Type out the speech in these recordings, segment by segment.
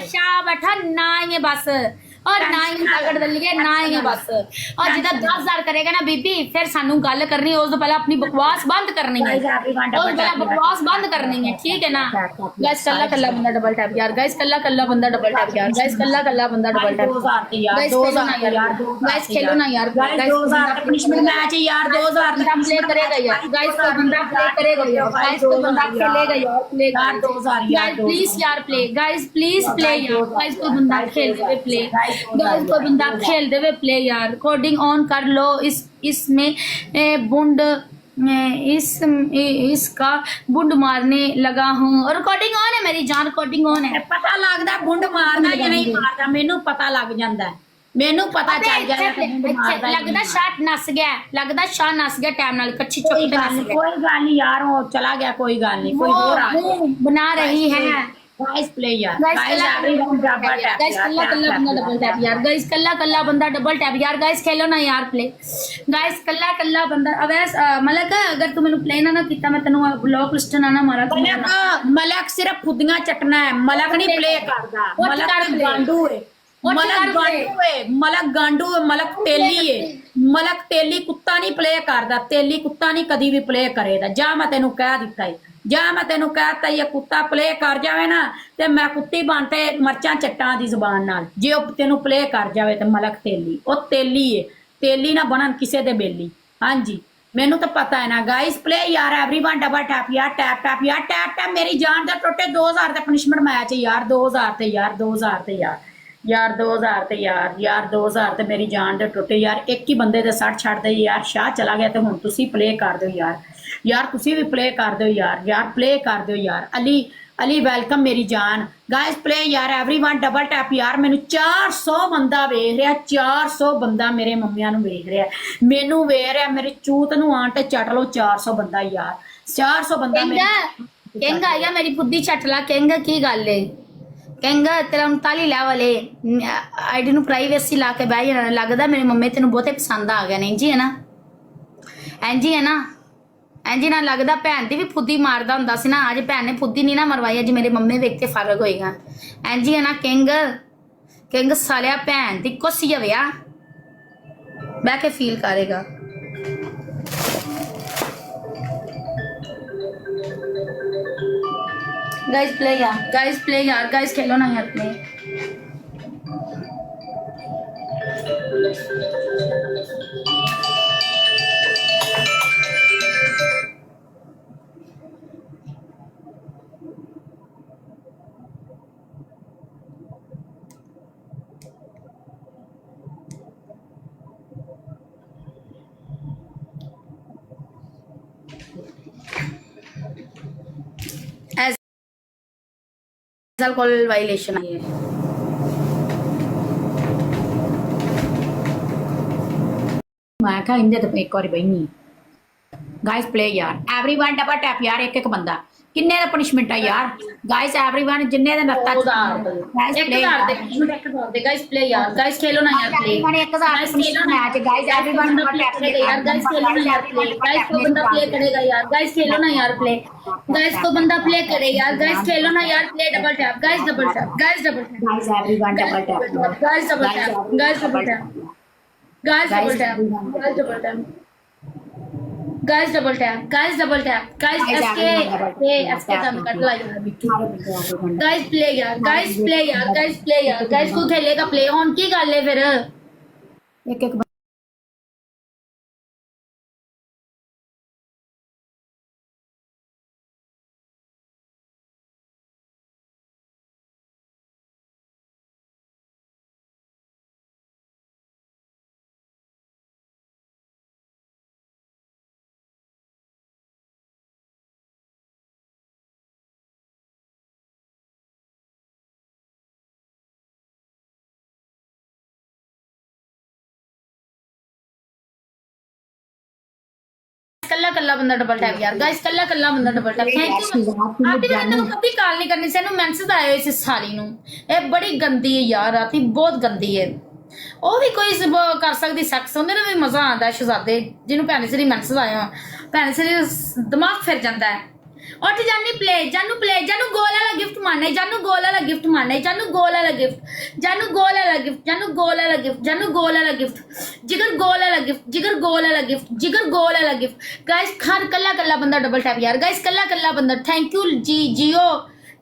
शाह बैठा ना ही है बस और ना ही पकड़ दलिए ना ही है बस और जिदा 10,000 करेगा ना बीबी फिर सानू गल करनी उस तो पहले अपनी बकवास बंद करनी है बकवास बंद करनी है ठीक है ना गाइस कल्ला कल्ला बंदा डबल टैप यार गाइस कल्ला बंदा डबल टैप यार गाइस कल्ला बंदा डबल टैप गाइस 2000 यार गाइस खेलो ना यार गाइस 2000 पनिशमेंट मैच है यार 2000 बंदा प्ले करेगा यार गाइस कोई बंदा प्ले करेगा यार गाइस कोई बंदा खेलेगा यार प्ले यार 2000 यार प्लीज यार प्ले गाइस प्लीज प्ले यार गाइस कोई बंदा खेल दे प्ले गाइस कोई बंदा खेल दे प्ले यार कोडिंग ऑन कर लो इसमें बुंड इसका बुंड मारने लगा हूँ और रिकॉर्डिंग ऑन है मेरी जान रिकॉर्डिंग ऑन है पता लगदा बुंड मारदा या नहीं मारदा मेनू पता लग जांदा है मेनू पता चल जाएगा लगदा शाट नस गया लगदा शाह नस गया टाइम नाल कच्ची चौकी पे नस गया कोई गल नहीं यार वो चला गया कोई गल नहीं कोई और आ बना रही है गाइस प्ले यार guys everyone double tap guys कल्ला कल्ला बंदा डबल टैप यार गाइस कल्ला कल्ला बंदा डबल टैप यार गाइस खेलो ना यार प्ले गाइस कल्ला कल्ला बंदा अब मलक अगर तू मेनू प्ले ना कीता मैं तन्नू ब्लॉक लिस्ट ना ना मारा मलक सिर्फ खुदियां चटना है मलक नहीं प्ले करदा मलक गांडू है मलक गांडू है मलक तेली है मलक तेली कुत्ता नहीं प्ले करदा तेली कुत्ता नहीं कदी भी प्ले करेगा जा मैं तेनू कह दिता है जा मैं तेनू कहता ये कुत्ता प्ले कर जावे ना ते मैं कुत्ती बनते मरचा चट्टां दी जुबान नाल जे ओ तेनू प्ले कर जावे ते मलक तेली ओ तेली है तेली ना बनन किसे दे बेली हां जी मेनू तो पता है ना गाइस प्ले यार एवरीवन डबल टैप यार टैप टैप यार टैप टैप मेरी जान दा टोटे 2000 दा पनिशमेंट मैच है यार 2000 ते यार 2000 ते यार 2000 ते यार 2000 ते मेरी जान दे टुटे यार एक ही बंदे दे 60 छड़ दे यार शाह चला गया ते हुन तुसी प्ले कर दो यार तुसी भी प्ले कर दो यार प्ले कर दो यार अली वेलकम मेरी जान गाइस प्ले यार एवरीवन डबल टैप यार मेनू 400 बंदा वेख रहा 400 बंदा मेरे मम्मिया नु वेख रहा मेनू वेख रहा मेरे चूत नु आण ते चट लो 400 बंदा यार 400 बंदा केंगा आया मेरी बुद्धि चटला केंगा की गल है केंगा तेरा 39 लेवल है आईडी नु प्राइवेसी ला के बह जाना लगदा मेरी मम्मी तेनू बहुते पसंद आ गया नहीं जी है ना इंजी है ना इंजी ना लगदा भैन दी भी फुद्दी मारदा हुंदा सी ना अज भैन ने फुद्दी नहीं ना मरवाई अज मेरी मम्मी वेख के फर्क होएगा इंजी है ना किंग सालिया भैन दी कुसी हविया बह के फील करेगा गाइस प्ले यार गाइस खेलो ना यार प्ले कॉल वायलेशन आई है मैं क्या इंदे तो एक बार बहनी गाइस प्ले यार एवरीवन डबल टैप यार एक बंदा किन्ने दा पनिशमेंट है यार गाइस एवरीवन जिन्ने दे नत्ता गाइस 1000 दे पनिशमेंट 1000 दे गाइस प्ले यार गाइस खेलो ना यार play 1000 punishment match guys everyone double tap करेगा यार गाइस खेलो ना यार प्ले गाइस को बंदा प्ले करेगा यार गाइस खेलो ना यार प्ले गाइस को बंदा प्ले करे यार गाइस खेलो ना यार play double tap guys double tap guys everyone double tap guys double tap guys double tap guys double tap guys double tap guys double tap guys double tap guys एसके दम कट ला यार गाइस प्ले यार guys play यार guys play यार guys को खेलेगा प्ले ऑन की गल है फिर एक कल्ला कल्ला बंदा डबल टैप यार गाइस कल्ला कल्ला बंदा डबल टैप थैंक यू आपकी मैंने कभी कॉल नहीं करनी सैनू मैसेज आए इस सारी नु ए बड़ी गंदी है यार राती बहुत गंदी है ਉਹ ਵੀ ਕੋਈ ਕਰ ਸਕਦੀ ਸੈਕਸ ਹੁੰਦੇ ਨਾ ਵੀ ਮਜ਼ਾ ਆਉਂਦਾ ਸ਼ਹਜ਼ਾਦੇ ਜਿਹਨੂੰ ਭੈਣ ਸਰੀ ਮੈਸੇਜ ਆਇਆ ਭੈਣ ਸਰੀ ਦਿਮਾਗ ਫਿਰ ਜਾਂਦਾ ਹੈ उठ जानी प्ले जानू गोल वाला गिफ्ट मारना है, जानू गोल वाला गिफ्ट मारना है, जानू गोल वाला गिफ्ट, जानू गोल वाला गिफ्ट, जानू गोल वाला गिफ्ट, जानू गोल वाला गिफ्ट, जिगर गोल वाला गिफ्ट, जिगर गोल वाला गिफ्ट, जिगर गोल वाला गिफ्ट। गाइस खान कल्ला कल्ला बंदा डबल टैप यार, गाइस कल्ला कल्ला बंदा। थैंक यू जी जियो,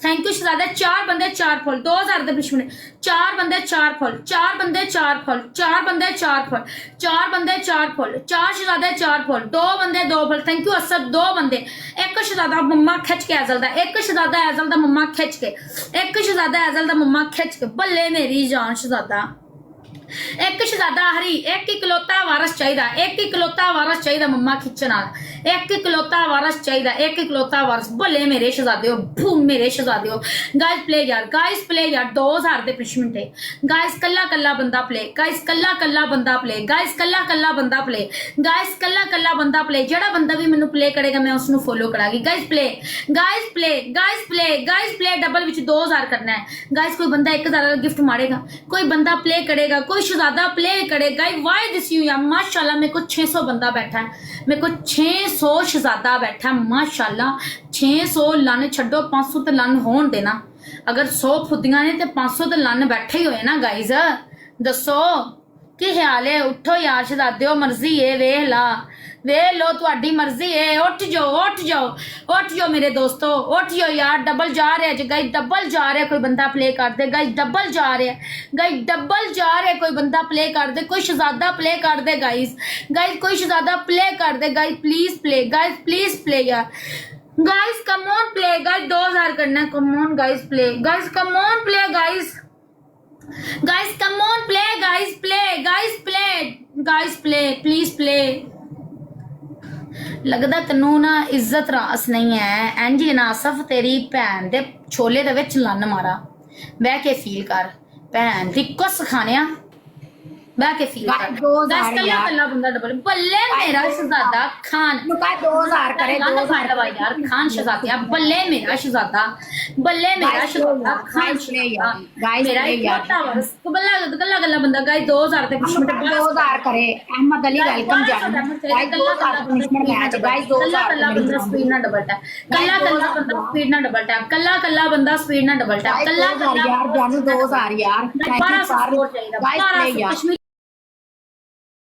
थैंक यू शहजादा। 4 बंदे 4 फुल 2000 ਦੇ ਪਿਛੇ 4 बंदे 4 फुल, 4 बंदे 4 फुल, 4 बंदे 4 फुल, 4 बंदे 4 फुल, 4 शहजादे 4 फुल, 2 बंदे 2 फुल। Thank you Asad. 2 बंदे, एक शहजादा मम्मा खिंच के ऐजल दा, एक शहजादा ऐजल दा मम्मा खिंच के, एक शहजादा ऐजल दा मम्मा खिंच के। बल्ले मेरी जान शहजादा। एक शहजादा हरी, एक इकलौता वारस चाहिदा, एक इकलौता वारस चाहिदा मम्मा खिंचण वाला, एक इकलौता वारस चाहिदा, एक इकलौता वारस। भले मेरे शहजादे हो, बूम मेरे शहजादे हो। गाइस प्ले यार, गाइस प्ले यार। 2000 ਦੇ ਪਿਛੇ ਮਿੰਟੇ गाइस कल्ला कल्ला बंदा प्ले, गाइस कल्ला कल्ला बंदा प्ले, गाइस कल्ला कल्ला बंदा प्ले, गाइस कल्ला कल्ला बंदा प्ले। ਜਿਹੜਾ ਬੰਦਾ ਵੀ ਮੈਨੂੰ प्ले ਕਰੇਗਾ ਮੈਂ ਉਸ ਨੂੰ ਫੋਲੋ ਕਰਾਂਗੀ। Guys play, guys play, guys play, guys play. Double ਵਿੱਚ 2000 करना है गाइस। कोई बंदा 1000 का गिफ्ट मारेगा, कोई बंदा प्ले करेगा, कोई शहजादा प्ले करेगा। व्हाई दिस यू यार, माशाल्लाह मेरे को 600 बंदा बैठा है, मेरे को 600 शहजादा बैठा है माशाल्लाह। 600 लन छड्डो, 500 तो लन होण देना। अगर 100 फुद्दियां ने ते 500 तो लन बैठे ही होए ना गाइज। दसो की ख्याल है? उठो यार शहजादे, मर्जी है, वेख ला वेख लो, तुहाडी मर्जी है। उठ जाओ उठ जाओ उठ जाओ मेरे दोस्तों, उठ जाओ यार। डबल जा रहा है गाइस, डबल जा रहा है। कोई बंदा प्ले कर दे गाइस, डबल जा रहा है गाइस, डबल जा रहा है। कोई बंदा प्ले कर दे, कोई शहजादा प्ले कर दे गाइस, गाइस कोई शहजादा प्ले कर दे guys. Please play guys, please play यार guys, come on play guys. 2000 करना है, come on guys play, guys come on play guys, guys come on play guys, play guys, play guys, play please play. लगदा तैनू ना इज्जत रास नहीं है। एंजी नासफ तेरी भैन दे छोले दे विच लन्न मारा। बह के फील कर भैन दी कुस खाने, बह के फील कर। 2000 कल्ला कल्ला बंदा डबल। बल्ले मेरा शहजादा खान, 2000 करे, 2000 यार खान शहजादा। बल्ले मेरा शहजादा, बल्ले मेरा शहजादा खान शहजादा। मेरा इकलौता वारिस। कल्ला कल्ला कल्ला बंदा गाइस। 2000 तक 2000 करे। अहमद अली वेलकम जान गाइस। 2000 punishment match guys. 2000 कल्ला बंदा स्पीड ना डबल टैप, कल्ला कल्ला बंदा स्पीड ना डबल टैप, कल्ला कल्ला बंदा स्पीड ना डबल टैप, कल्ला कल्ला यार जानू 2000 यार। Thank you sir guys. Play यार।